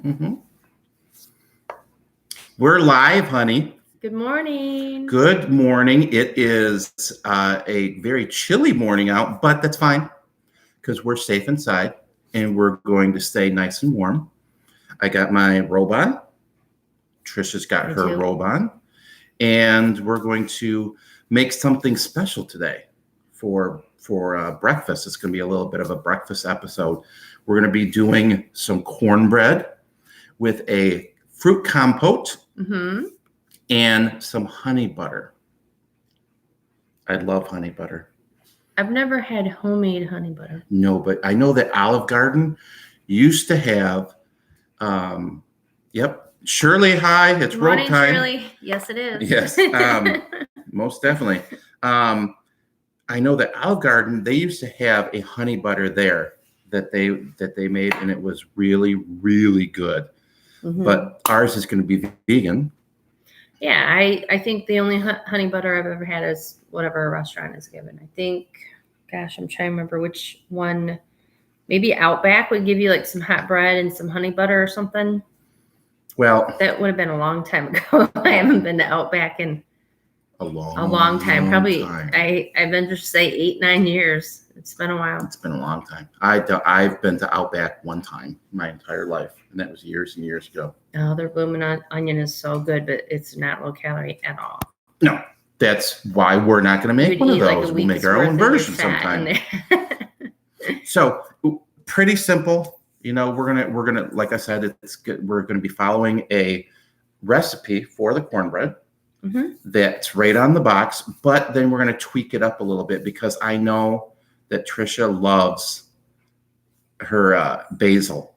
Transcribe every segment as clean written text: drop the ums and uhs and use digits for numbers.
Mm-hmm. We're live, honey. Good morning. Good morning. It is a very chilly morning out, but that's fine because we're safe inside and we're going to stay nice and warm. I got my robe on. Trisha's got her robe on. And we're going to make something special today for breakfast. It's going to be a little bit of a breakfast episode. We're going to be doing some cornbread with a fruit compote and some honey butter. I love honey butter. I've never had homemade honey butter. No, but I know that Olive Garden used to have, Shirley, hi, it's rope time. Shirley. Yes, it is. Yes, most definitely. I know that Olive Garden, they used to have a honey butter there that they made, and it was really, really good. But ours is going to be vegan. Yeah, I think the only honey butter I've ever had is whatever a restaurant is given. I think, gosh, I'm trying to remember which one. Maybe Outback would give you like some hot bread and some honey butter or something. Well, that would have been a long time ago. I haven't been to Outback in a long time. Probably I venture to say 8-9 years. It's been a while. It's been a long time. I've been to Outback one time my entire life, and that was years and years ago. Oh, their blooming onion is so good, but it's not low calorie at all. No, that's why we're not going to make one of those. We'll make our own version sometime. So pretty simple. You know, we're gonna like I said, it's good. We're gonna be following a recipe for the cornbread that's right on the box, but then we're gonna tweak it up a little bit because I know that Trisha loves her basil.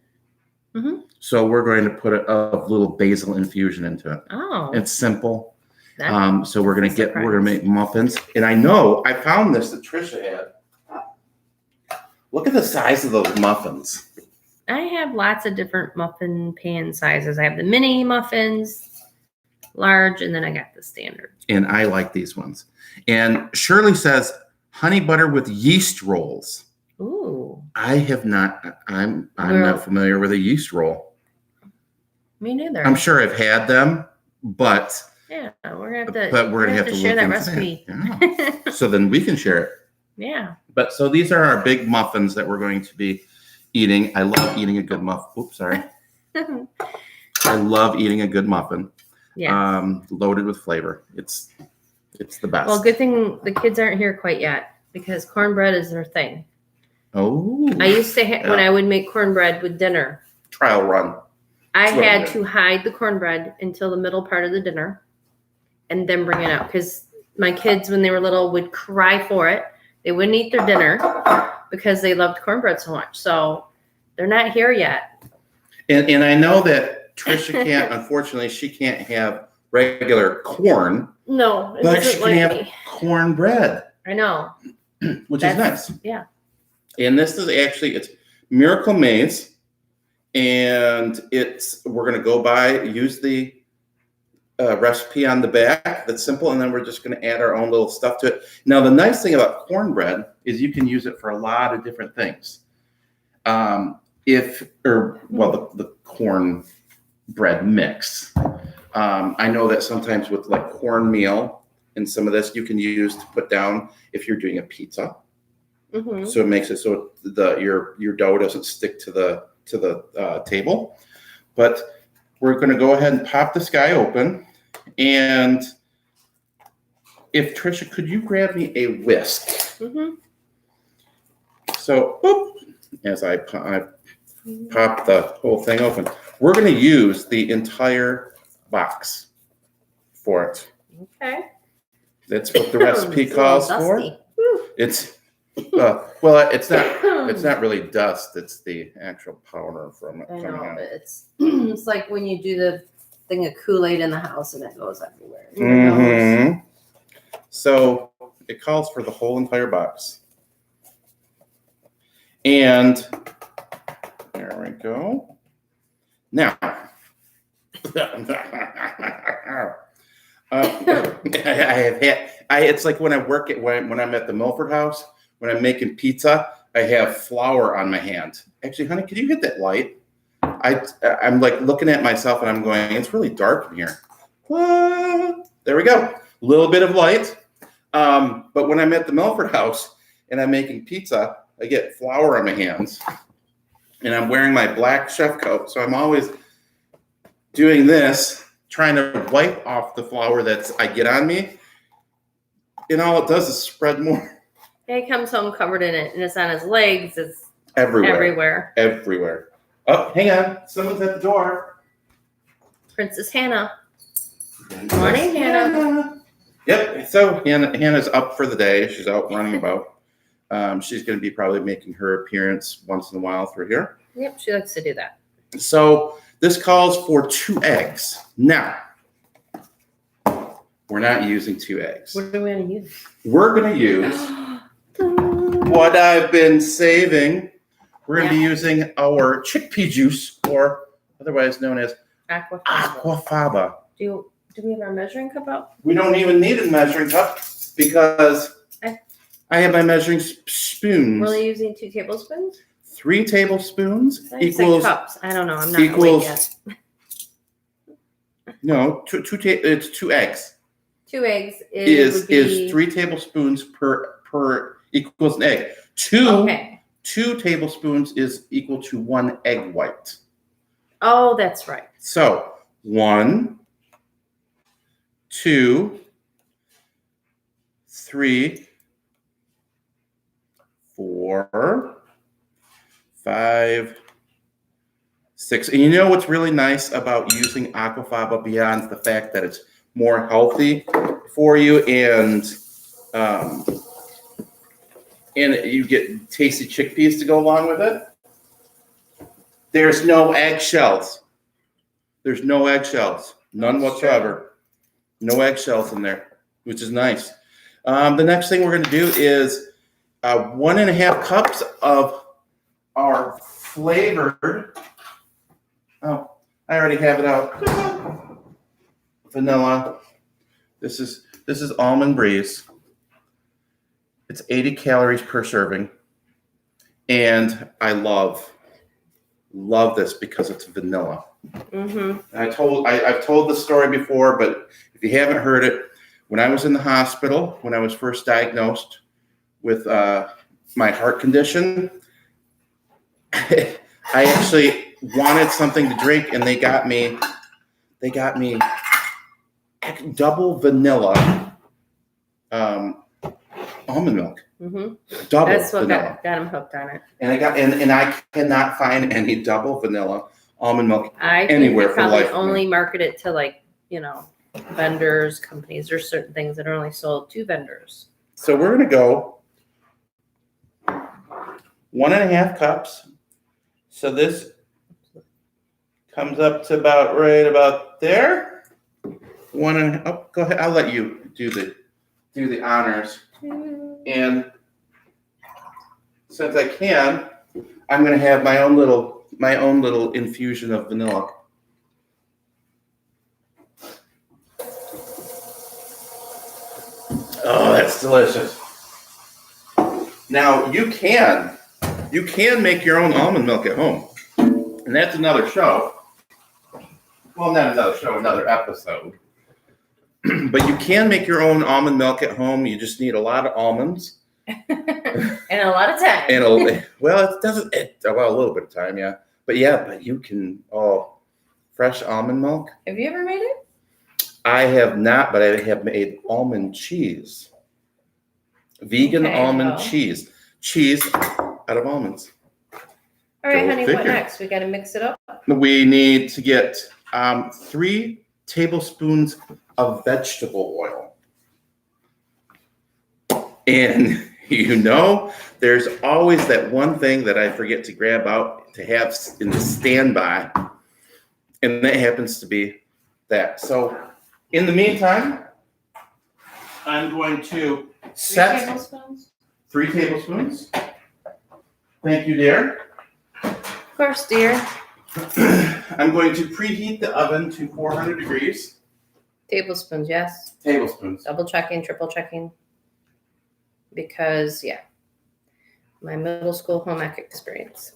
So we're going to put a little basil infusion into it. Oh, it's simple. So we're gonna make muffins, and I know I found this that Trisha had. Look at the size of those muffins. I have lots of different muffin pan sizes. I have the mini muffins, large, and then I got the standard. And I like these ones. And Shirley says honey butter with yeast rolls. Ooh. I have not. I'm not familiar with a yeast roll. Me neither. I'm sure I've had them, but yeah, we're gonna have to share that recipe. Yeah. So then we can share it. Yeah. But so these are our big muffins that we're going to be eating. I love eating a good muffin. Oops, sorry. I love eating a good muffin. Yeah. Loaded with flavor. It's the best. Well, good thing the kids aren't here quite yet because cornbread is their thing. Oh. I used to when I would make cornbread with dinner. Trial run. I had to hide the cornbread until the middle part of the dinner and then bring it out because my kids, when they were little, would cry for it. They wouldn't eat their dinner because they loved cornbread so much. So they're not here yet. And I know that Trisha can't, unfortunately, she can't have regular corn. No, but she can have cornbread. I know. Which is nice. Yeah. And this is it's Miracle Maize. And we're going to use the recipe on the back. That's simple. And then we're just going to add our own little stuff to it. Now, the nice thing about cornbread is you can use it for a lot of different things. The cornbread mix. I know that sometimes with like cornmeal and some of this you can use to put down if you're doing a pizza. So it makes it so your dough doesn't stick to the table. But we're going to go ahead and pop this guy open. And if Trisha, could you grab me a whisk? So, as I pop the whole thing open, we're going to use the entire box for it. Okay. That's what the recipe calls for. It's it's not really dust. It's the actual powder from it. I know, but it's like when you do the thing of Kool-Aid in the house and it goes everywhere. So it calls for the whole entire box. And there we go. Now, it's like when I work when I'm at the Milford House, when I'm making pizza, I have flour on my hand. Actually, honey, could you hit that light? I'm like looking at myself and I'm going, it's really dark in here. There we go. A little bit of light. But when I'm at the Milford house and I'm making pizza, I get flour on my hands and I'm wearing my black chef coat. So I'm always doing this, trying to wipe off the flour that I get on me. And all it does is spread more. He comes home covered in it, and it's on his legs. It's everywhere. Oh, hang on. Someone's at the door. Princess Hannah. Morning, Hannah. Yep. So Hannah's up for the day. She's out running about. She's going to be probably making her appearance once in a while through here. Yep, she likes to do that. So this calls for 2 eggs. Now, we're not using 2 eggs. What are we going to use? We're going to use what I've been saving. We're going to be using our chickpea juice, or otherwise known as aquafaba. Do we have our measuring cup out? We don't even need a measuring cup because I have my measuring spoons. We're only using 2 tablespoons? 3 tablespoons equals cups. I don't know. I'm not equals yet. No, it's 2 eggs. 2 eggs is 3 tablespoons per equals an egg. 2 tablespoons is equal to 1 egg white. Oh, that's right. So 1, 2, 3, 4, 5, 6. And you know what's really nice about using aquafaba beyond the fact that it's more healthy for you and you get tasty chickpeas to go along with it? There's no eggshells. There's no eggshells. None whatsoever. No eggshells in there, which is nice. The next thing we're going to do is 1.5 cups of our flavored. Oh, I already have it out. Vanilla. This is Almond Breeze. It's 80 calories per serving. And I love this because it's vanilla. Mm-hmm. I've told the story before, but if you haven't heard it, when I was in the hospital, when I was first diagnosed with my heart condition, I actually wanted something to drink, and they got me double vanilla almond milk. Mm-hmm. Double. That's what vanilla. got him hooked on it. And I cannot find any double vanilla almond milk anywhere for life. Only market it to vendors, companies. There's certain things that are only sold to vendors. So we're gonna go 1.5 cups. So this comes up to about there. Oh, go ahead. I'll let you do the honors. And since I can, I'm going to have my own little infusion of vanilla. Oh, that's delicious. Now you can make your own almond milk at home, and that's another show. Well, not another show, another episode. But you can make your own almond milk at home. You just need a lot of almonds. And a lot of time. And a little bit of time, yeah. But you can, fresh almond milk. Have you ever made it? I have not, but I have made almond cheese. Vegan almond cheese. Cheese out of almonds. All right, honey, what next? We got to mix it up. We need to get 3 tablespoons of vegetable oil. And there's always that one thing that I forget to grab out to have in the standby. And that happens to be that. So in the meantime, I'm going to set 3 tablespoons. 3 tablespoons. Thank you, dear. Of course, dear. I'm going to preheat the oven to 400 degrees. Tablespoons, yes. Tablespoons. Double checking, triple checking. Because, my middle school home ec experience.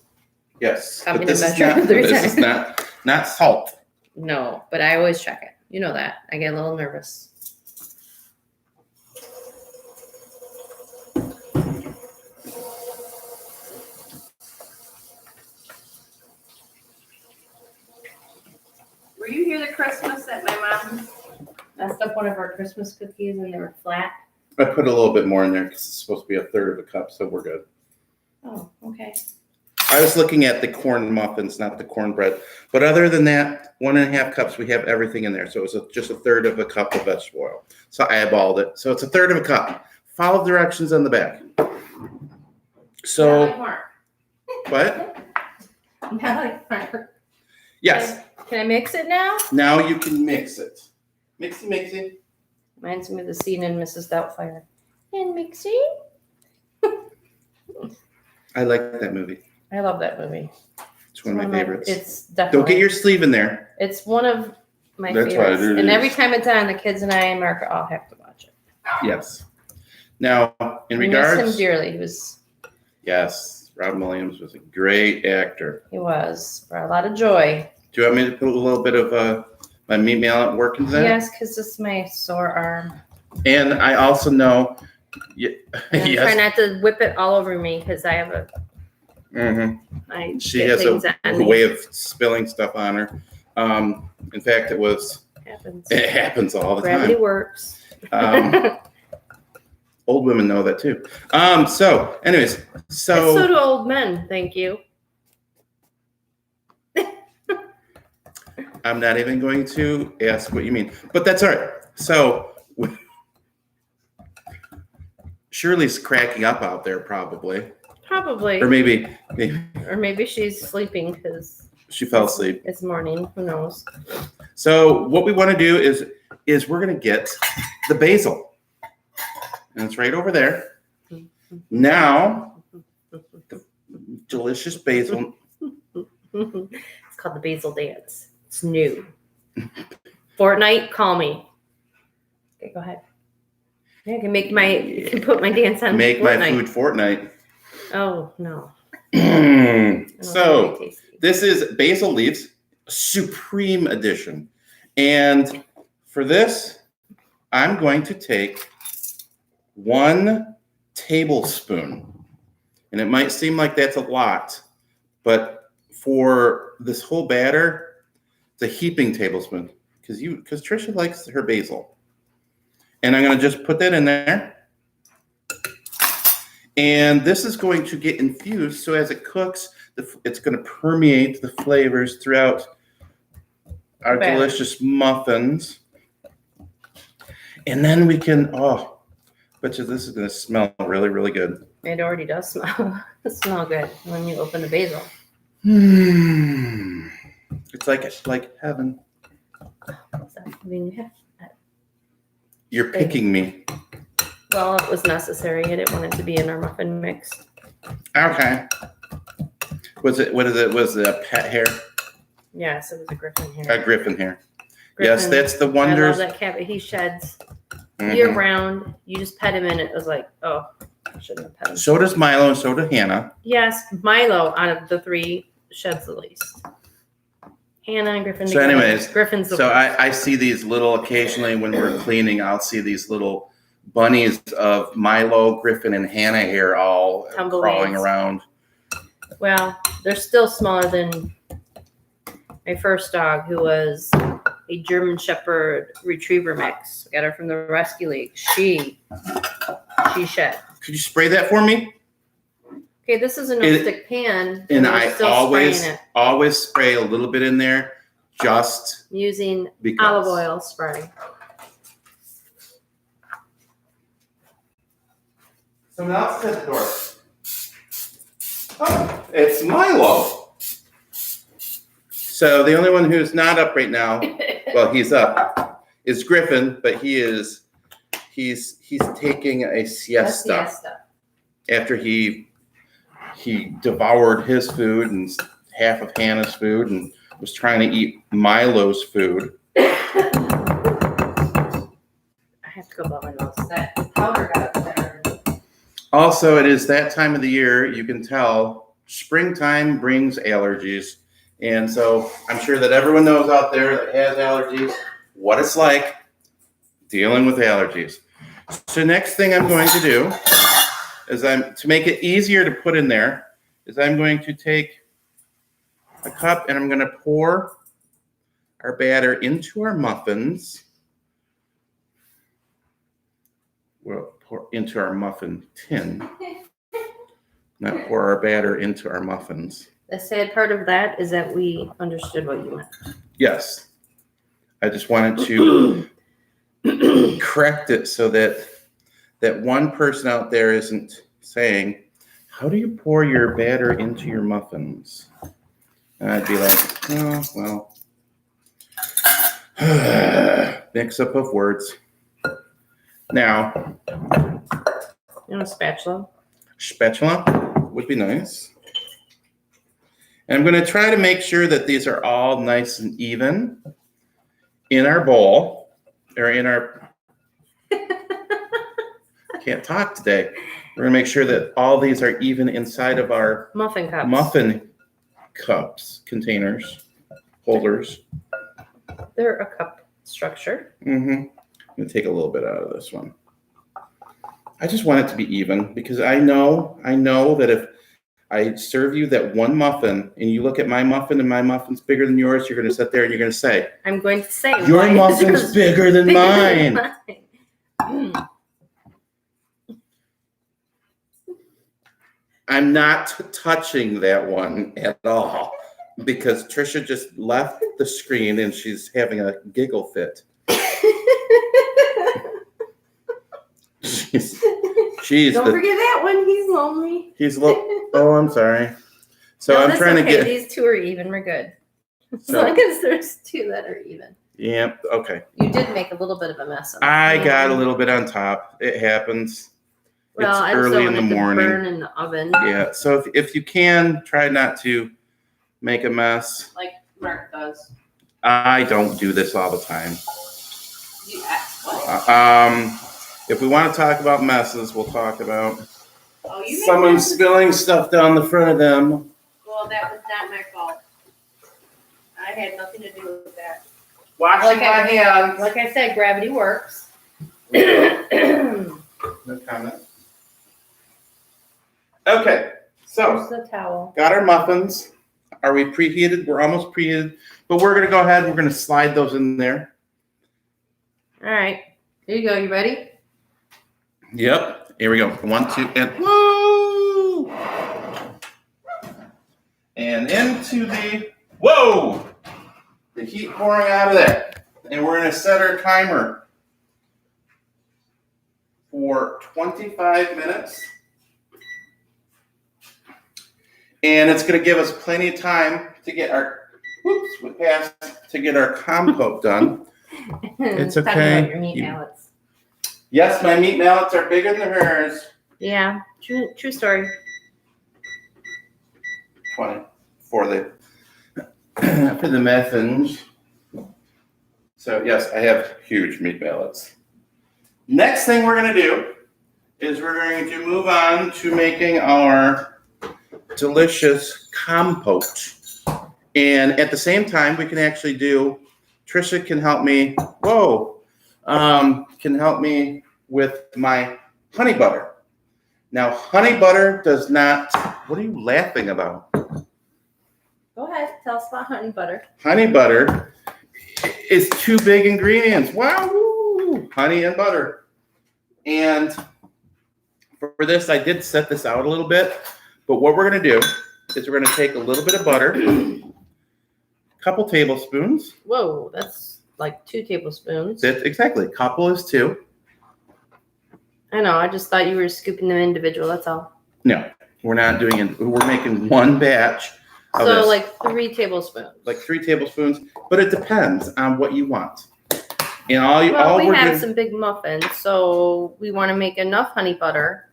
Yes, Help but me to this is measure not. 3 This is times. not salt. No, but I always check it. You know that. I get a little nervous. Were you here the Christmas that my mom messed up one of our Christmas cookies and they were flat? I put a little bit more in there because it's supposed to be a third of a cup, so we're good. Oh, okay. I was looking at the corn muffins, not the cornbread. But other than that, 1.5 cups, we have everything in there. So it was just a third of a cup of vegetable oil. So I eyeballed it. So it's a third of a cup. Follow directions on the back. So, Not like Mark. what? Not like Mark. Yes. Can I mix it now? Now you can mix it. Mixy. Reminds me of the scene in Mrs. Doubtfire. And mixing? I like that movie. I love that movie. It's one of my favorites. It's definitely. Don't get your sleeve in there. It's one of my That's favorites. right, it And every is. time it's on, the kids and I and Mark all have to watch it. Yes. Now, in We miss him regards, dearly. yes, Robin Williams was a great actor. He was. Brought a lot of joy. Do you want me to put a little bit of my meat mallet work into that? Yes, because it's my sore arm. And I also know, And try yes, not to whip it all over me because I have she get has things a on me. way of spilling stuff on her. In fact, Happens. it happens all the Gravity time. works. Old women know that too. So anyways, So do old men. Thank you. I'm not even going to ask what you mean, but that's all right. So Shirley's cracking up out there probably. Probably. Or maybe Or maybe she's sleeping because she fell asleep. it's morning. Who knows? So what we want to do is we're going to get the basil. And it's right over there. Now, the delicious basil. It's called the basil dance. It's new. Fortnite, call me. Okay, go ahead. Yeah, I can put my dance on. Make Fortnite. my food Fortnite. Oh no. So this is basil leaves, supreme edition. And for this, I'm going to take 1 tablespoon. And it might seem like that's a lot, but for this whole batter, it's a heaping tablespoon because Trisha likes her basil. And I'm going to just put that in there. And this is going to get infused. So as it cooks, it's going to permeate the flavors throughout our delicious muffins. And then we can, bet you this is going to smell really, really good. It already does smell. Smell good when you open the basil. It's like heaven. You're picking me. Well, it was necessary. I didn't want it to be in our muffin mix. Okay. Was it a pet hair? Yes, it was a griffin hair. A griffin hair. Griffin, Yes, that's the I wonders. love that cat, but he sheds Mhm. year round. You just pet him and it was like, oh, I shouldn't have pet him. So does Milo and so does Hannah. Yes, Milo out of the 3 sheds the least. Hannah and Griffin. So anyways, Griffin's the So worst. I see these little, occasionally when we're cleaning, I'll see these little bunnies of Milo, Griffin, and Hannah hair all Tumbleweeds. crawling around. Well, they're still smaller than my first dog, who was a German Shepherd Retriever mix. Got her from the Rescue League. She shed. Could you spray that for me? Okay, this is a non-stick pan. And we're I still always spraying it spray a little bit in there, just using because. olive oil spray. Someone else at the door. Oh, it's Milo. So the only one who's not up right now, well, he's up, is Griffin, but he's taking a siesta after he devoured his food and half of Hannah's food and was trying to eat Milo's food. I have to go blow my nose. That powder got up there. Also, it is that time of the year. You can tell springtime brings allergies. And so I'm sure that everyone knows out there that has allergies what it's like dealing with allergies. So next thing I'm going to do is to make it easier to put in there is I'm going to take a cup and I'm going to pour our batter into our muffins. We'll pour into our muffin tin, not pour our batter into our muffins. The sad part of that is that we understood what you meant. Yes. I just wanted to correct it so that one person out there isn't saying, how do you pour your batter into your muffins? And I'd be like, oh, well, mix up of words. Now, You want a spatula? Spatula would be nice. And I'm going to try to make sure that these are all nice and even in our bowl or in our. I can't talk today. We're going to make sure that all these are even inside of our Muffin cups. Muffin cups, containers, holders. They're a cup structure. Mm-hmm. I'm going to take a little bit out of this one. I just want it to be even because I know that if I serve you that one muffin and you look at my muffin and my muffin's bigger than yours, you're going to sit there and you're going to say, I'm going to say, your muffin's bigger than mine. I'm not touching that one at all because Trisha just left the screen and she's having a giggle fit. Jeez, Don't forget that one. He's lonely. Oh, I'm sorry. So no, I'm trying to get. These two are even. We're good. As long as there's two that are even. Yeah. Okay. You did make a little bit of a mess of it. I got a little bit on top. It happens. Well, it's I early in the morning. Burn in the oven. Yeah. So if you can try not to make a mess. Like Mark does. I don't do this all the time. You asked what? If we want to talk about messes, we'll talk about someone spilling stuff down the front of them. Well, that was not my fault. I had nothing to do with that. Washing my hands. Like I said, gravity works. No comment. Okay, so Here's the towel. got our muffins. Are we preheated? We're almost preheated, but we're going to go ahead and we're going to slide those in there. All right. Here you go. You ready? Yep. Here we go. 1, 2, and woo! And into the heat pouring out of there. And we're going to set our timer for 25 minutes. And it's going to give us plenty of time to get our compote done. It's okay. Talk about your meat mallets. Yes, my meat mallets are bigger than hers. Yeah, true story. 20 for the muffins. So yes, I have huge meat mallets. Next thing we're going to do is we're going to move on to making our delicious compote. And at the same time, we can actually Trisha can help me, can help me with my honey butter. Now, honey butter does not, what are you laughing about? Go ahead, tell us about honey butter. Honey butter is 2 big ingredients. Wow, honey and butter. And for this, I did set this out a little bit, but what we're going to do is we're going to take a little bit of butter, a couple tablespoons. Whoa, that's like 2 tablespoons. Exactly, a couple is 2. I know, I just thought you were scooping them individual, that's all. No, we're not doing it. We're making one batch of So this. like 3 tablespoons. Like 3 tablespoons, but it depends on what you want. And we have some big muffins, so we want to make enough honey butter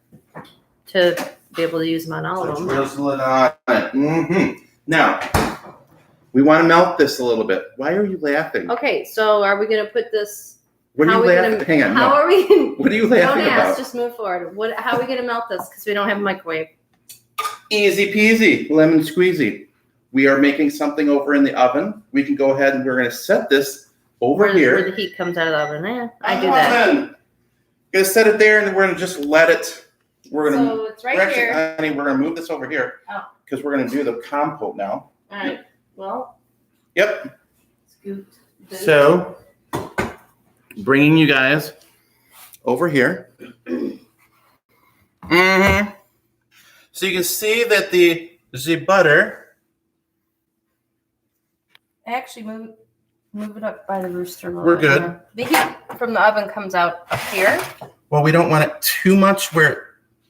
to be able to use them on all of them. Drizzle it on. Mm-hmm. Now, we want to melt this a little bit. Why are you laughing? Okay, so are we going to put this? What are you laughing? Hang on. How are we? What are you laughing Don't ask, about? just move forward. How are we going to melt this? Because we don't have a microwave. Easy peasy, lemon squeezy. We are making something over in the oven. We can go ahead and we're going to set this over here. Where the heat comes out of the oven. Yeah, I do that. Going to set it there and we're going to just let it. We're going to. So it's right here. Honey, we're going to move this over here because we're going to do the compote now. All right. Well. Yep. Scoot. So, bringing you guys over here. Mm-hmm. So you can see that the butter. Actually, move it up by the rooster. We're good. Yeah. The heat from the oven comes out up here. Well, we don't want it too much where it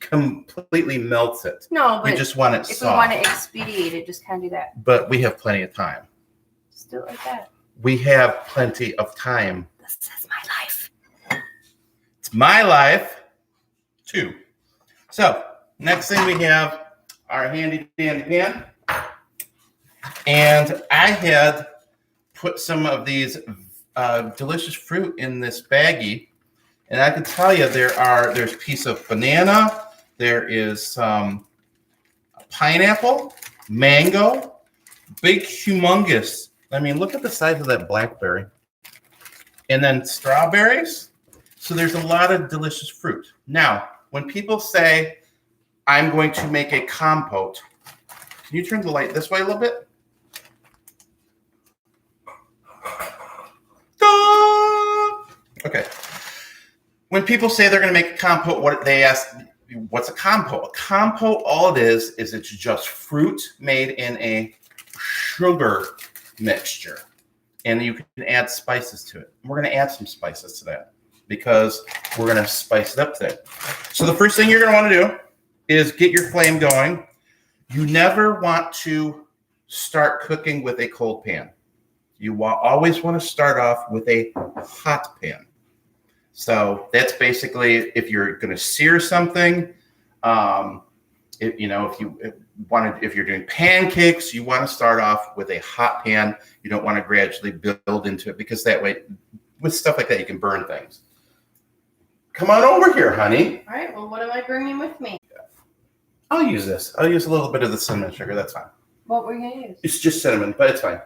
completely melts it. No, but we just want it if soft. we want to expedite it, just kind of do that. But we have plenty of time. Just do it like that. We have plenty of time. This is my life. It's my life, too. So, next thing we have our handy dandy pan. And I had put some of these delicious fruit in this baggie. And I can tell you there's a piece of banana, there is some pineapple, mango, big humongous. I mean, look at the size of that blackberry. And then strawberries. So there's a lot of delicious fruit. Now, when people say, I'm going to make a compote, can you turn the light this way a little bit? Okay. When people say they're going to make a compote, they ask, what's a compote? A compote, all it is it's just fruit made in a sugar mixture. And you can add spices to it. We're going to add some spices to that because we're going to spice it up today. So the first thing you're going to want to do is get your flame going. You never want to start cooking with a cold pan. You always want to start off with a hot pan. So that's basically if you're going to sear something. If you're doing pancakes, you want to start off with a hot pan. You don't want to gradually build into it because that way, with stuff like that, you can burn things. Come on over here, honey. All right. Well, what am I bringing with me? I'll use this. I'll use a little bit of the cinnamon sugar. That's fine. What were you going to use? It's just cinnamon, but it's fine.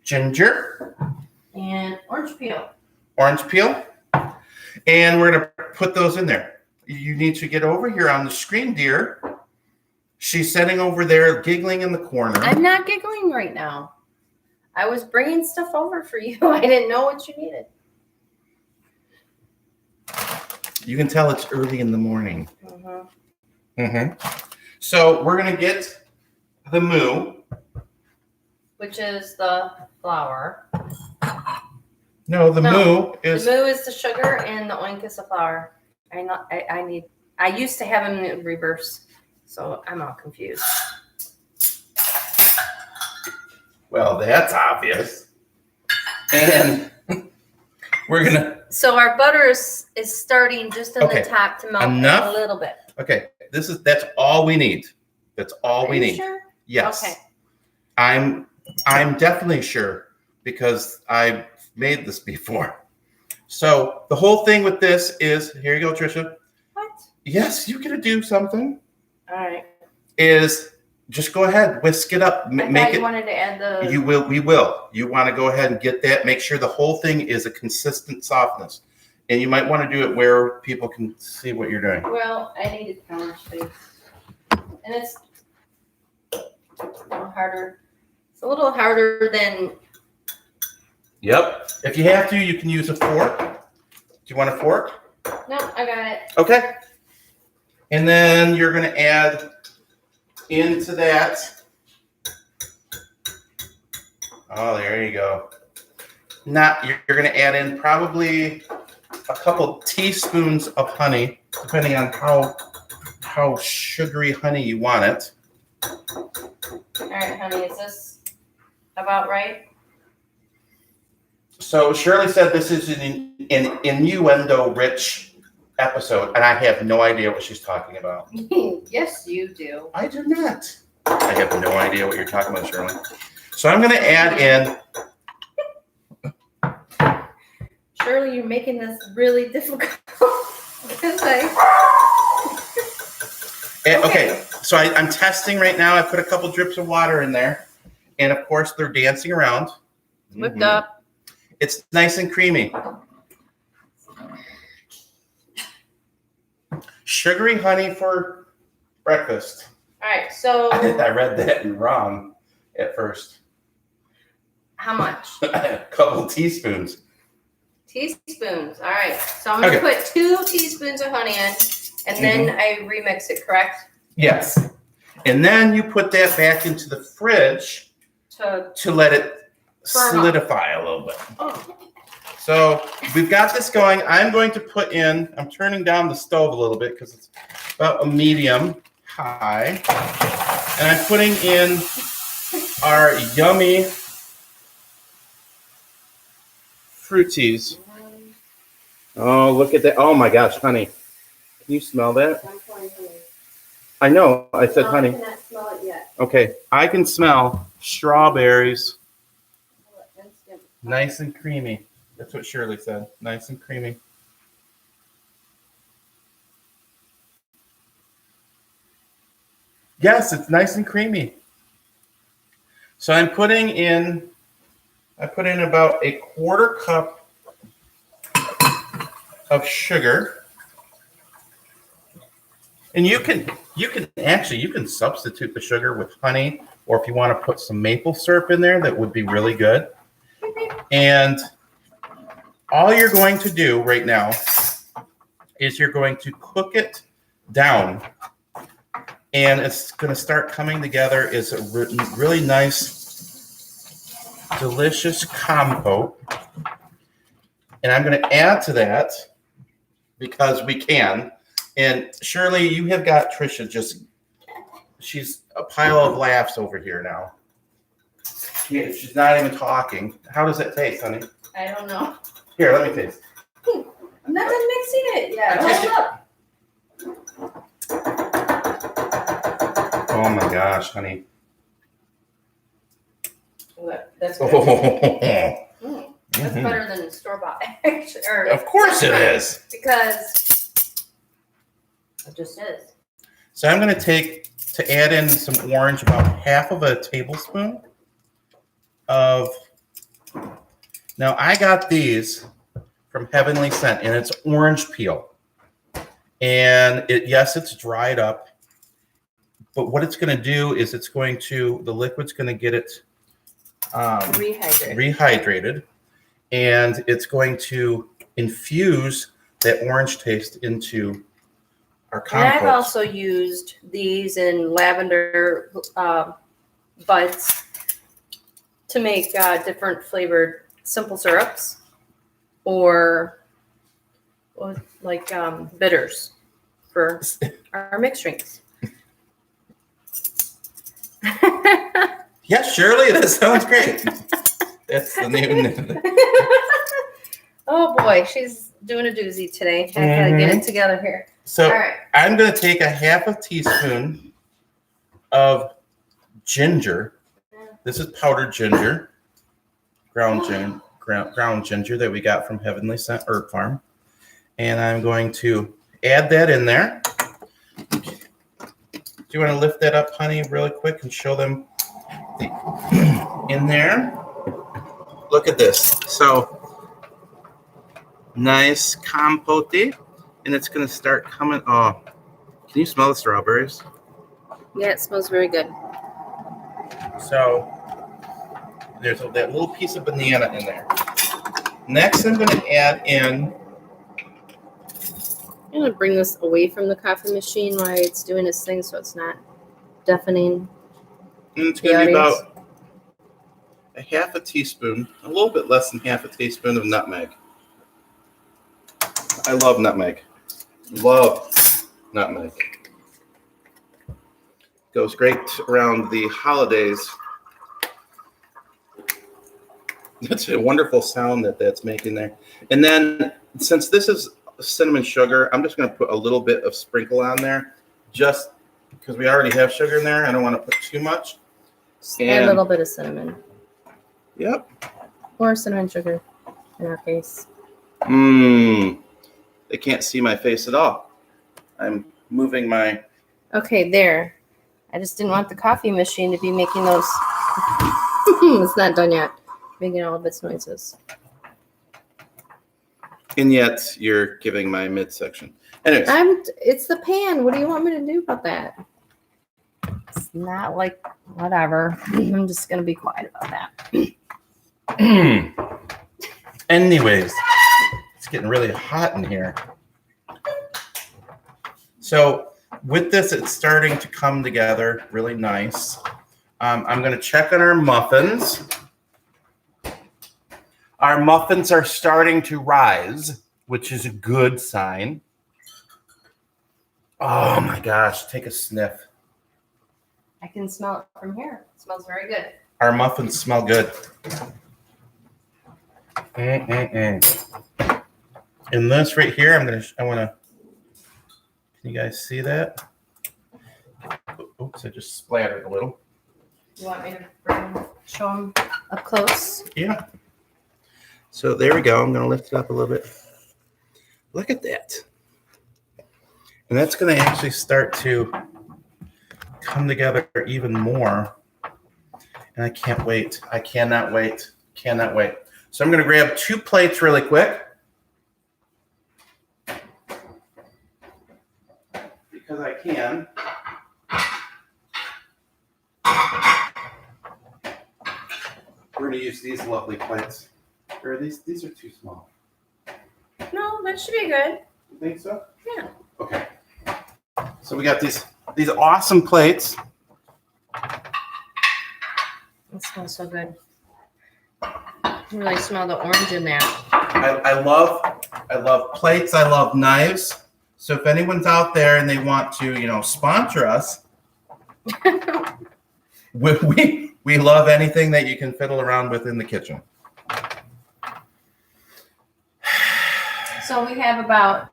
Ginger. And orange peel. Orange peel. And we're going to put those in there. You need to get over here on the screen, dear. She's sitting over there giggling in the corner. I'm not giggling right now. I was bringing stuff over for you. I didn't know what you needed. You can tell it's early in the morning. Mm-hmm. Mm-hmm. So we're going to get the moo. Which is the flour. No, the moo is... The moo is the sugar and the oink is the flour. I used to have them in reverse, so I'm all confused. Well, that's obvious. And we're going to... So our butter is starting just on the top to melt a little bit. Okay, that's all we need. That's all we need. Sure? Yes. Okay. I'm definitely sure because I've made this before. So the whole thing with this is, here you go, Trisha. What? Yes, you're going to do something. All right. Is just go ahead, whisk it up. You wanted to add the... We will. You want to go ahead and get that. Make sure the whole thing is a consistent softness. And you might want to do it where people can see what you're doing. Well, I needed counter space. And it's a little harder. It's a little harder than... Yep. If you have to, you can use a fork. Do you want a fork? No, I got it. Okay. And then you're going to add into that. Oh, there you go. You're going to add in probably a couple teaspoons of honey, depending on how sugary honey you want it. All right, honey, is this about right? So Shirley said this is an innuendo-rich episode, and I have no idea what she's talking about. Yes, you do. I do not. I have no idea what you're talking about, Shirley. So I'm going to add in... Shirley, you're making this really difficult. Because Okay, so I'm testing right now. I put a couple drips of water in there. And of course, they're dancing around. Whipped up. It's nice and creamy. Sugary honey for breakfast. All right, so I read that wrong at first. how much? A couple teaspoons. Teaspoons. All right, so I'm going to put 2 teaspoons of honey in, and then I remix it, correct? Yes. And then you put that back into the fridge to let it solidify a little bit. Oh. So we've got this going. I'm going to put in, I'm turning down the stove a little bit because it's about a medium high. And I'm putting in our yummy fruities. Oh, look at that. Oh my gosh, honey. Can you smell that? I know, I said honey. I cannot smell it yet. Okay, I can smell strawberries. Nice and creamy. That's what Shirley said. Nice and creamy. Yes, it's nice and creamy. So I put in about a 1/4 cup of sugar. And you can substitute the sugar with honey, or if you want to put some maple syrup in there, that would be really good. And all you're going to do right now is you're going to cook it down, and it's going to start coming together as a really nice, delicious compote. And I'm going to add to that because we can. And Shirley, you have got Trisha she's a pile of laughs over here now. She's not even talking. How does it taste, honey? I don't know. Here, let me taste. I'm not done mixing it yet. Hold up. Oh my gosh, honey. That's good. That's better than store-bought. Of course it is. Because it just is. So I'm going to add in some orange, about 1/2 a tablespoon of. Now I got these from Heavenly Scent, and it's orange peel. And it's dried up. But what it's going to do is the liquid's going to get it rehydrated. And it's going to infuse that orange taste into our compote. And I've also used these in lavender buds to make different flavored simple syrups or like bitters for our mixed drinks. Yes, Shirley, that sounds great. That's the name. Oh boy, she's doing a doozy today. I gotta get it together here. So I'm going to take a 1/2 teaspoon of ginger. This is powdered ginger, ground ginger that we got from Heavenly Scent Herb Farm. And I'm going to add that in there. Do you want to lift that up, honey, really quick and show them in there? Look at this. So nice compote, and it's going to start coming. Oh, can you smell the strawberries? Yeah, it smells very good. So there's that little piece of banana in there. Next, I'm going to add in. I'm going to bring this away from the coffee machine while it's doing its thing so it's not deafening. And it's going to be about a 1/2 teaspoon, a little bit less than 1/2 teaspoon of nutmeg. I love nutmeg. Love nutmeg. Goes great around the holidays. That's a wonderful sound that's making there. And then, since this is cinnamon sugar, I'm just going to put a little bit of sprinkle on there, just because we already have sugar in there. I don't want to put too much. And a little bit of cinnamon. Yep. Or cinnamon sugar in our case. They can't see my face at all. I'm moving my Okay, there. I just didn't want the coffee machine to be making those. It's not done yet. Making all of its noises. And yet you're giving my midsection. Anyways. It's the pan. What do you want me to do about that? It's not like whatever. I'm just gonna be quiet about that. Anyways, it's getting really hot in here. So with this, it's starting to come together really nice. I'm going to check on our muffins. Our muffins are starting to rise, which is a good sign. Oh my gosh, take a sniff. I can smell it from here. It smells very good. Our muffins smell good. And this right here, I want to, can you guys see that? Oops, I just splattered a little. You want me to show them up close? Yeah. So there we go. I'm going to lift it up a little bit. Look at that. And that's going to actually start to come together even more. And I can't wait. I cannot wait. Cannot wait. So I'm going to grab 2 plates really quick. Because I can. We're going to use these lovely plates. Or these are too small. No, that should be good. You think so? Yeah. Okay. So we got these awesome plates. It smells so good. I really smell the orange in that. I love plates. I love knives. So if anyone's out there and they want to, sponsor us, we love anything that you can fiddle around with in the kitchen. So we have about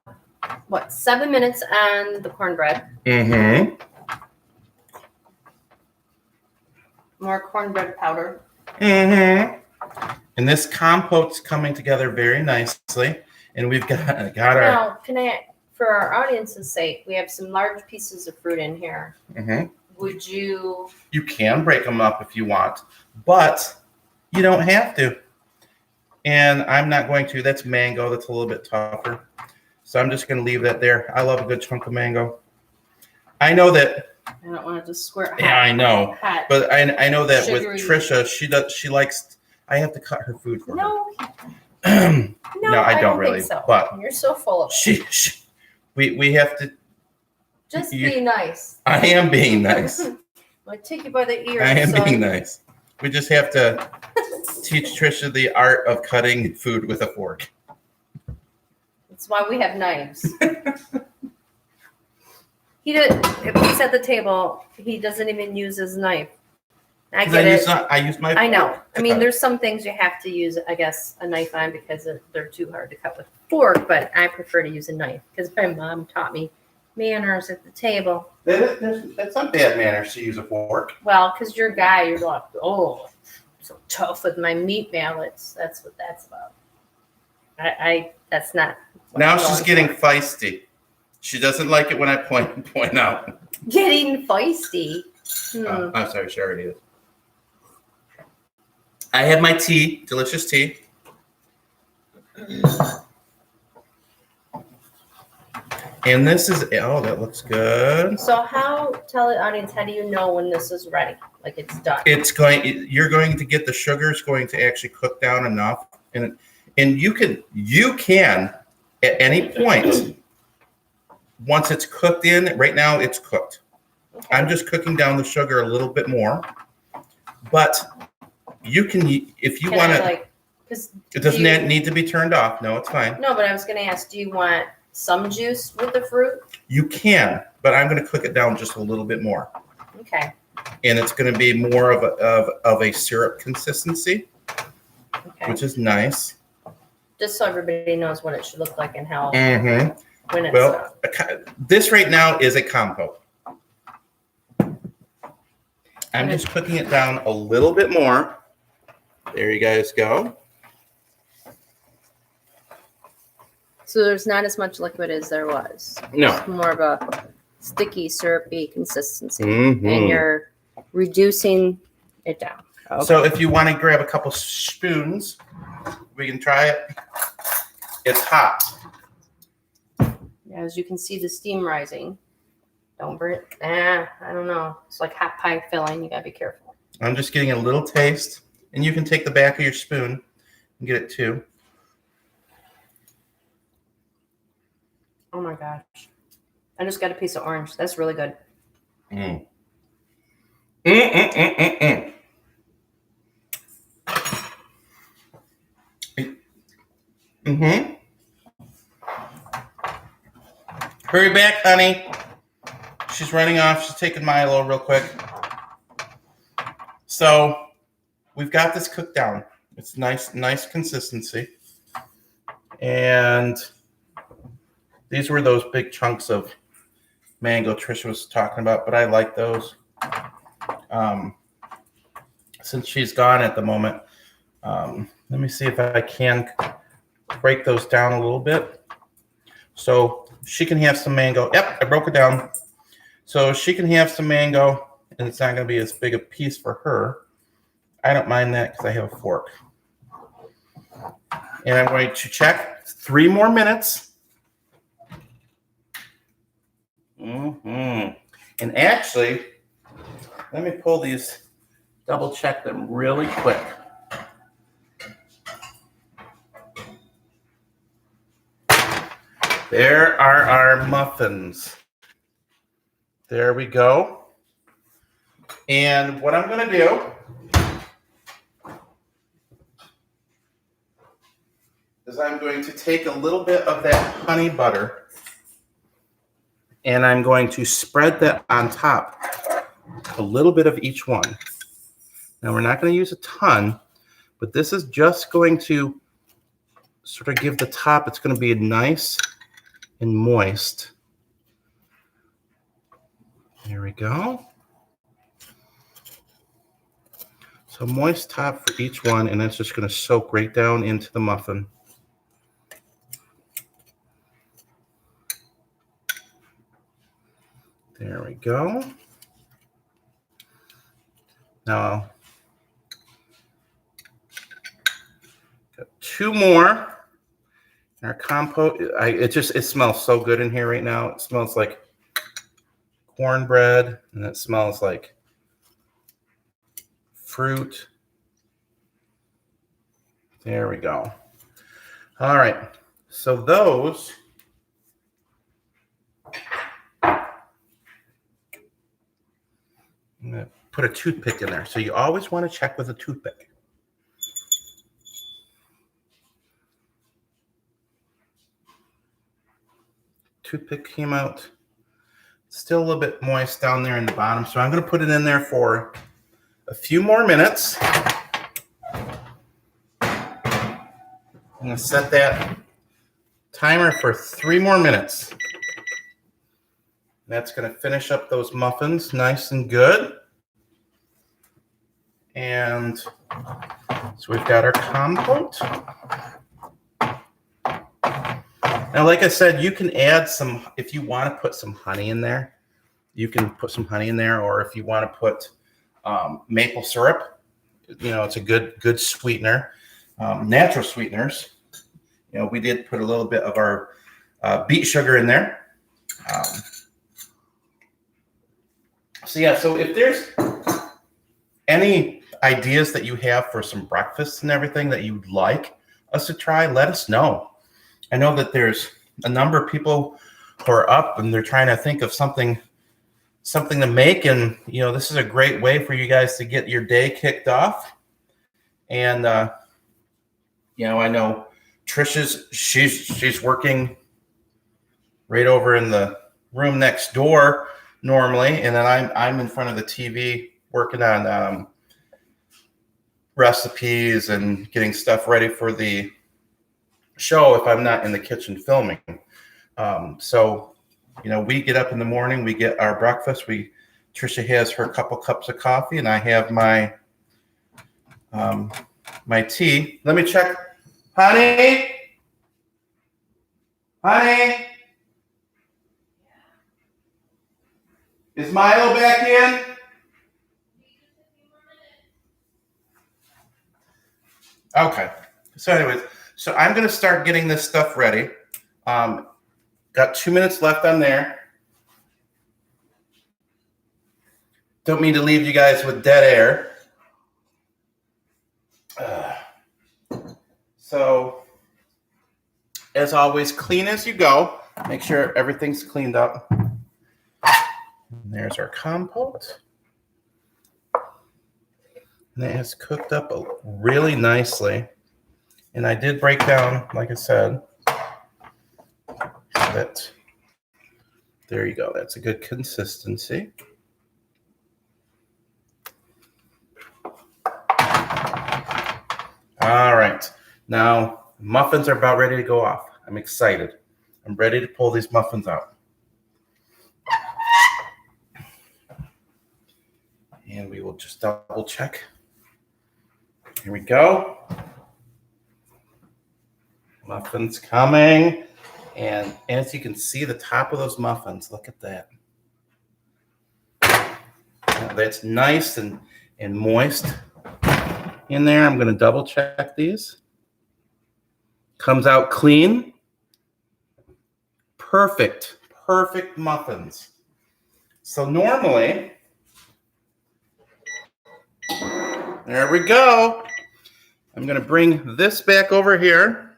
7 minutes on the cornbread. Mm-hmm. More cornbread powder. Mm-hmm. And this compote's coming together very nicely. And we've got our... Now, for our audience's sake, we have some large pieces of fruit in here. Mm-hmm. Would you... You can break them up if you want, but you don't have to. And I'm not going to. That's mango. That's a little bit tougher. So I'm just going to leave that there. I love a good chunk of mango. I know that... I don't want to just squirt hot. Yeah, I know. Hot. But I know that Sugary. with Trisha, she likes... I have to cut her food for her. No, I don't really. think so. But you're so full of it. We have to... Just be nice. I am being nice. I take you by the ear. I am being nice. We just have to teach Trisha the art of cutting food with a fork. That's why we have knives. If he's at the table, he doesn't even use his knife. I get it. I use my fork. I know. I mean, there's some things you have to use, I guess, a knife on because they're too hard to cut with a fork, but I prefer to use a knife because my mom taught me manners at the table. That's not bad manners to use a fork. Well, because you're a guy, you're like, oh, so tough with my meat mallets. That's what that's about. That's not. Now she's getting feisty. She doesn't like it when I point out. Getting feisty. I'm sorry, she already is. I had my tea, delicious tea. And this is, that looks good. So tell the audience, how do you know when this is ready? Like it's done? You're going to get the sugars going to actually cook down enough. And you can at any point, once it's cooked in, right now it's cooked. Okay. I'm just cooking down the sugar a little bit more. But you can, if you want to, it doesn't need to be turned off. No, it's fine. No, but I was going to ask, do you want some juice with the fruit? You can, but I'm going to cook it down just a little bit more. Okay. And it's going to be more of a syrup consistency, which is nice. Just so everybody knows what it should look like and how when it's done. This right now is a compote. I'm just cooking it down a little bit more. There you guys go. So there's not as much liquid as there was. No. It's more of a sticky, syrupy consistency. Mm-hmm. And you're reducing it down. Okay. So if you want to grab a couple spoons, we can try it. It's hot. As you can see the steam rising. Don't burn it. I don't know. It's like hot pie filling. You gotta be careful. I'm just getting a little taste. And you can take the back of your spoon and get it too. Oh my gosh. I just got a piece of orange. That's really good. Mm. Mm-hmm. Hurry back, honey. She's running off. She's taking Milo real quick. So we've got this cooked down. It's nice consistency. And these were those big chunks of mango Trisha was talking about, but I like those. Since she's gone at the moment, let me see if I can break those down a little bit. So she can have some mango. Yep, I broke it down. So she can have some mango, and it's not going to be as big a piece for her. I don't mind that because I have a fork. And I'm going to check 3 more minutes. Mm-hmm. And actually, let me pull these, double check them really quick. There are our muffins. There we go. And what I'm going to do is I'm going to take a little bit of that honey butter and I'm going to spread that on top. A little bit of each one. Now we're not going to use a ton, but this is just going to sort of give the top, it's going to be nice and moist. There we go. So moist top for each one, and that's just going to soak right down into the muffin. There we go. Now, got 2 more. Our compote, it smells so good in here right now. It smells like cornbread, and it smells like fruit. There we go. All right. So those, I'm going to put a toothpick in there. So you always want to check with a toothpick. Toothpick came out still a little bit moist down there in the bottom. So I'm going to put it in there for a few more minutes. I'm going to set that timer for 3 more minutes. That's going to finish up those muffins nice and good. And so we've got our compote. Now, like I said, you can add some, if you want to put some honey in there, you can put some honey in there, or if you want to put maple syrup, you know, it's a good sweetener. Natural sweeteners, you know, we did put a little bit of our beet sugar in there. So if there's any ideas that you have for some breakfasts and everything that you'd like us to try, let us know. I know that there's a number of people who are up and they're trying to think of something to make, and you know, this is a great way for you guys to get your day kicked off. And you know, I know Trisha's she's working right over in the room next door normally, and then I'm in front of the TV working on recipes and getting stuff ready for the show if I'm not in the kitchen filming. So, you know, we get up in the morning, we get our breakfast. Trisha has her couple cups of coffee, and I have my my tea. Let me check, honey. Is Milo back in? Okay. So anyways, so I'm going to start getting this stuff ready. Got 2 minutes left on there. Don't mean to leave you guys with dead air. So, as always, clean as you go. Make sure everything's cleaned up. And there's our compote. And it has cooked up really nicely. And I did break down, like I said, that there you go. That's a good consistency. All right. Now, muffins are about ready to go off. I'm excited. I'm ready to pull these muffins out. And we will just double check. Here we go. Muffins coming. And as you can see, the top of those muffins, look at that. Now that's nice and moist in there. I'm going to double check these. Comes out clean. Perfect muffins. So normally, there we go. I'm going to bring this back over here.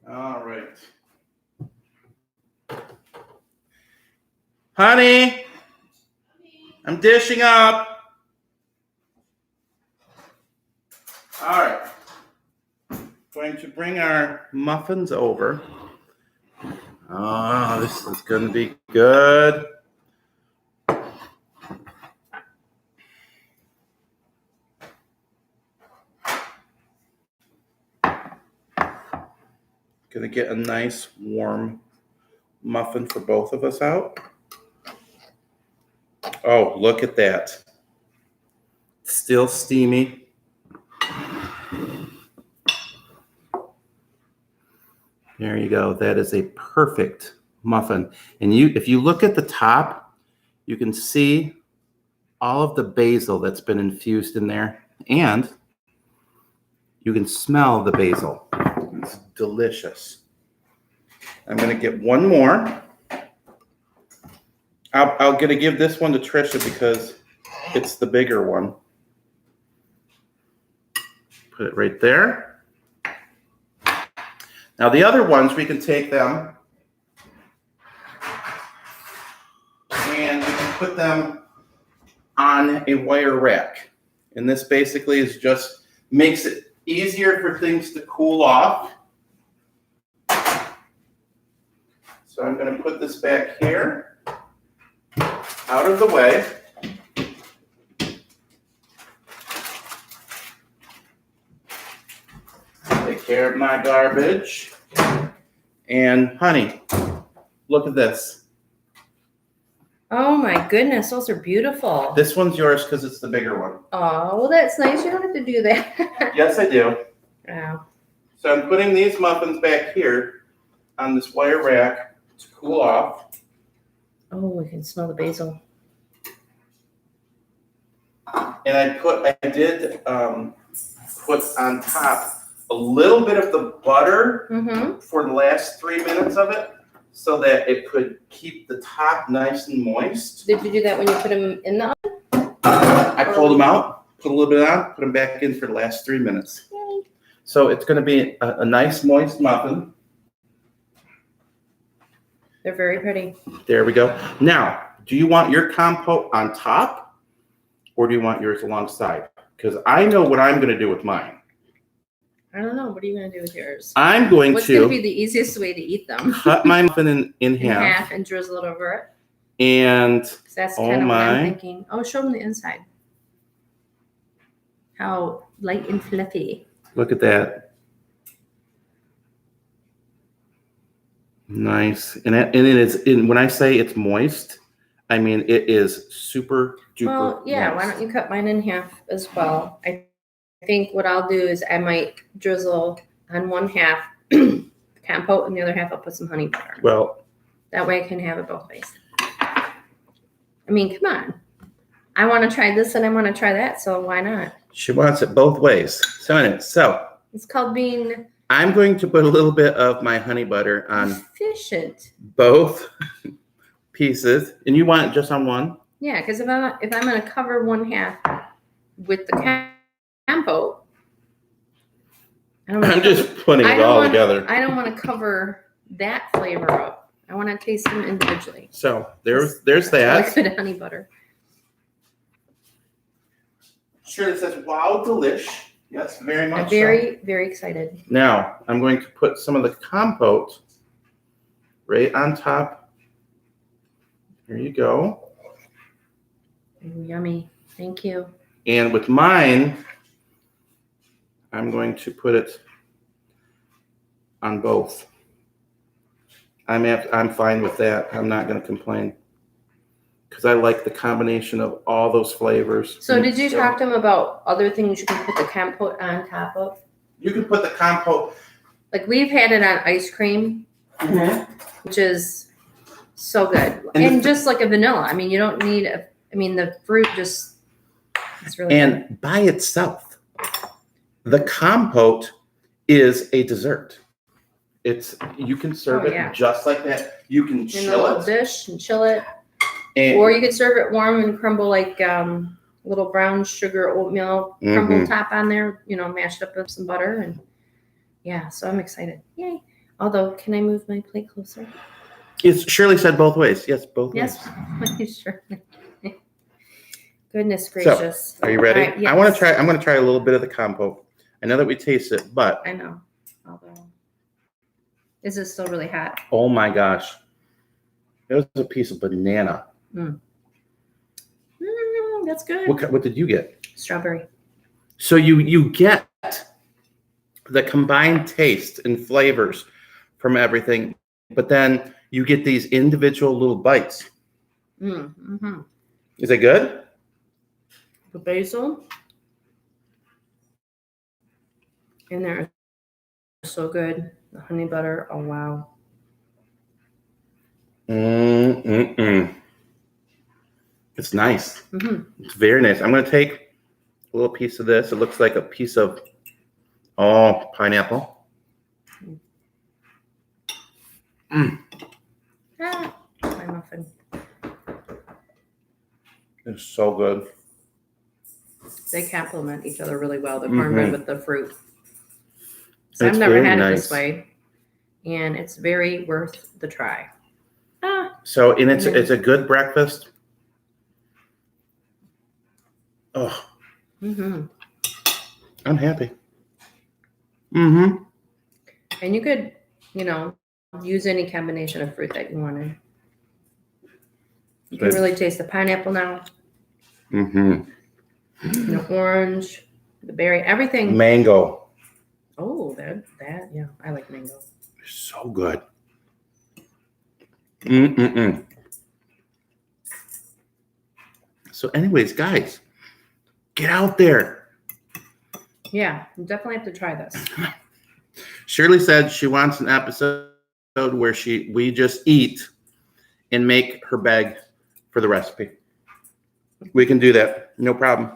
All right. Honey, I'm dishing up. All right. Going to bring our muffins over. Oh, this is going to be good. Going to get a nice warm muffin for both of us out. Oh, look at that. Still steamy. There you go. That is a perfect muffin. And if you look at the top, you can see all of the basil that's been infused in there. And you can smell the basil. It's delicious. I'm going to get one more. I'm going to give this one to Trisha because it's the bigger one. Put it right there. Now the other ones, we can take them and we can put them on a wire rack. And this basically is just makes it easier for things to cool off. So I'm going to put this back here, out of the way. Take care of my garbage. And honey, look at this. Oh my goodness, those are beautiful. This one's yours because it's the bigger one. Oh, well, that's nice. You don't have to do that. Yes, I do. Wow. So I'm putting these muffins back here on this wire rack to cool off. Oh, we can smell the basil. And I did put on top a little bit of the butter for the last 3 minutes of it so that it could keep the top nice and moist. Did you do that when you put them in the oven? I pulled them out, put a little bit on, put them back in for the last 3 minutes. Yay. So it's going to be a nice moist muffin. They're very pretty. There we go. Now, do you want your compote on top or do you want yours alongside? Because I know what I'm going to do with mine. I don't know. What are you going to do with yours? I'm going What's to going to be the easiest way to eat them? cut my muffin in half. And drizzle it over it. And That's kind of what I'm thinking. Oh, show them the inside. How light and fluffy. Look at that. Nice. And it is, when I say it's moist, I mean it is super duper Well, yeah, moist. why don't you cut mine in half as well? I think what I'll do is I might drizzle on one half compote and the other half I'll put some honey butter. Well, That way I can have it both ways. I mean, come on. I want to try this and I want to try that, so why not? she wants it both ways. So anyway, It's called being I'm going to put a little bit of my honey butter on efficient. both pieces. And you want it just on one? Yeah, because if I'm going to cover one half with the compote, I'm just putting it all together. I don't want to cover that flavor up. I want to taste them individually. So there's that. Like good honey butter. Sure, it says wow, delish. Yes, very much. I'm very, very excited. Now I'm going to put some of the compote right on top. Here you go. Ooh, yummy. Thank you. And with mine, I'm going to put it on both. I'm fine with that. I'm not going to complain because I like the combination of all those flavors. So did you talk to him about other things you can put the compote on top of? You can put the compote. Like we've had it on ice cream, which is so good. And just like a vanilla. I mean, you don't need the fruit just, it's really And good. by itself, the compote is a dessert. You can serve it just like that. You can chill in a little it. dish and chill it. And Or you could serve it warm and crumble like little brown sugar oatmeal crumble top on there, mashed up with some butter. And yeah, so I'm excited. Yay. Although, can I move my plate closer? it's Shirley said both ways. Yes, both ways. Yes, sure. Goodness gracious. So, are you ready? Right, yes. I'm going to try a little bit of the compote. I know that we taste it, but I know. Although, is it still really hot? oh my gosh. It was a piece of banana. That's good. What did you get? Strawberry. So you get the combined taste and flavors from everything, but then you get these individual little bites. Mm-hmm. Is it good? The basil in there is so good. The honey butter, oh wow. It's nice. It's very nice. I'm going to take a little piece of this. It looks like a piece of pineapple. My muffin. It's so good. They complement each other really well. The cornbread with the fruit. So It's I've never very had it nice. this way, and it's very worth the try. So, and it's a good breakfast. Oh, I'm happy. And you could, use any combination of fruit that you wanted. You can really taste the pineapple now. The orange, the berry, everything. Mango. Oh, that yeah, I like mango. So good. So anyways, guys, get out there. Yeah, you definitely have to try this. Shirley said she wants an episode where we just eat and make her beg for the recipe. We can do that. No problem.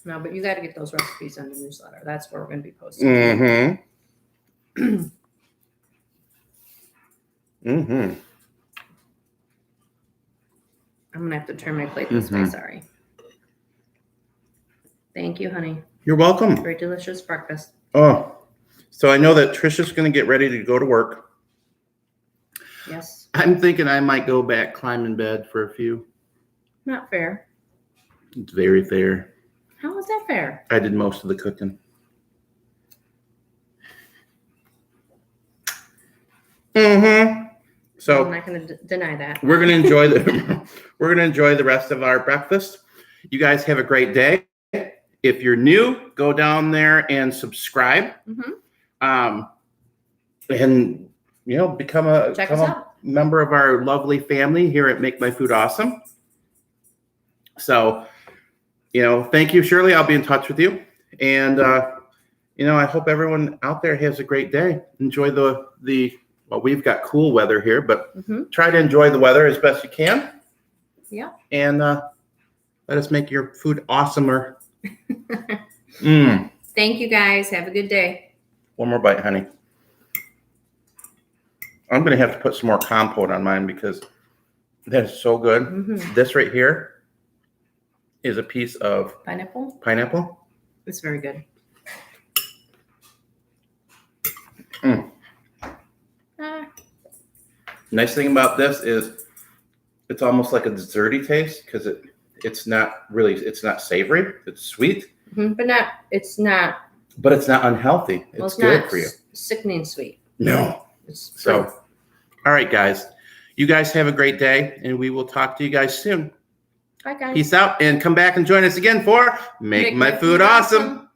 No, but you got to get those recipes in the newsletter. That's where we're going to be posting. I'm going to have to turn my plate this way. Sorry. Thank you, honey. You're welcome. Very delicious breakfast. Oh, so I know that Trisha's going to get ready to go to work. Yes. I'm thinking I might go back, climb in bed for a few. Not fair. It's very fair. How is that fair? I did most of the cooking. So I'm not going to deny that. we're going to enjoy the rest of our breakfast. You guys have a great day. If you're new, go down there and subscribe. And become a member of our lovely family here at Make My Food Awesome. So, thank you, Shirley. I'll be in touch with you. And I hope everyone out there has a great day. Enjoy well, we've got cool weather here, but try to enjoy the weather as best you can. Yeah. And let us make your food awesomer. Thank you, guys. Have a good day. One more bite, honey. I'm going to have to put some more compote on mine because that is so good. This right here is a piece of pineapple. It's very good. Nice thing about this is it's almost like a desserty taste because it's not savory. It's sweet, but it's not unhealthy. It's good for you. Sickening sweet. No. So, all right, guys. You guys have a great day, and we will talk to you guys soon. Bye, guys. Peace out, and come back and join us again for Make My Food Awesome.